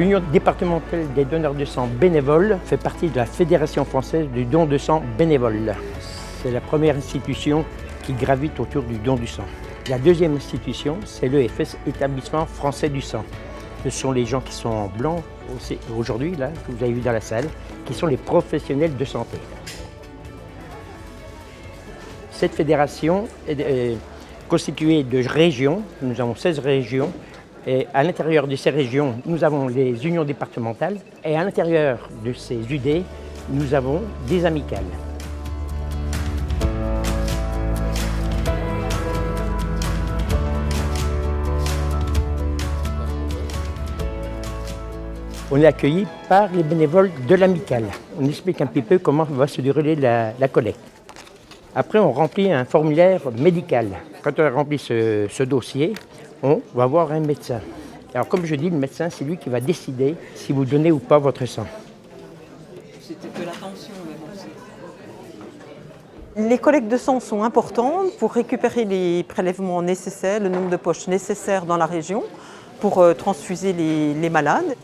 L'Union départementale des donneurs de sang bénévoles fait partie de la Fédération française du don de sang bénévole. C'est la première institution qui gravite autour du don du sang. La deuxième institution, c'est l'EFS, Établissement français du sang. Ce sont les gens qui sont en blanc aujourd'hui, là, que vous avez vu dans la salle, qui sont les professionnels de santé. Cette fédération est constituée de régions. Nous avons 16 régions. Et à l'intérieur de ces régions, nous avons les unions départementales. Et à l'intérieur de ces UD, nous avons des amicales. On est accueilli par les bénévoles de l'amicale. On explique un petit peu comment va se dérouler la collecte. Après, on remplit un formulaire médical. Quand on a rempli ce dossier, on va voir un médecin. Alors comme je dis, le médecin, c'est lui qui va décider si vous donnez ou pas votre sang. C'était que l'attention même aussi. Les collectes de sang sont importantes pour récupérer les prélèvements nécessaires, le nombre de poches nécessaires dans la région pour transfuser les malades.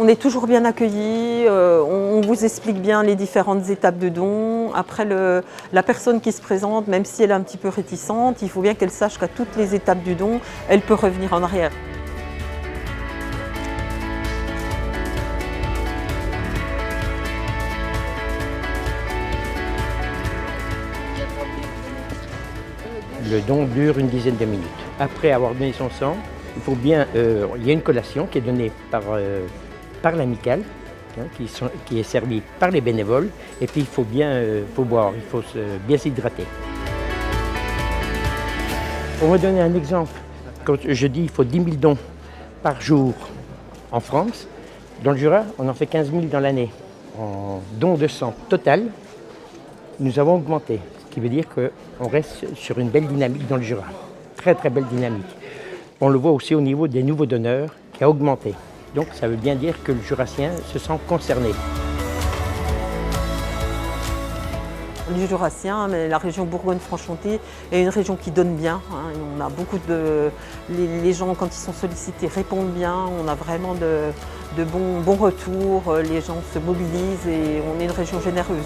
On est toujours bien accueillis, on vous explique bien les différentes étapes de don. Après, la personne qui se présente, même si elle est un petit peu réticente, il faut bien qu'elle sache qu'à toutes les étapes du don, elle peut revenir en arrière. Le don dure une dizaine de minutes. Après avoir donné son sang, il faut bien, il y a une collation qui est donnée par l'amicale, qui est servie par les bénévoles, et puis il faut bien faut boire, il faut bien s'hydrater. On va donner un exemple. Quand je dis il faut 10 000 dons par jour en France, dans le Jura, on en fait 15 000 dans l'année. En dons de sang total, nous avons augmenté, ce qui veut dire qu'on reste sur une belle dynamique dans le Jura. Très très belle dynamique. On le voit aussi au niveau des nouveaux donneurs qui a augmenté. Donc ça veut bien dire que le Jurassien se sent concerné. Le Jurassien, mais la région Bourgogne-Franche-Comté est une région qui donne bien. On a beaucoup de... Les gens, quand ils sont sollicités, répondent bien. On a vraiment de bons retours. Les gens se mobilisent et on est une région généreuse.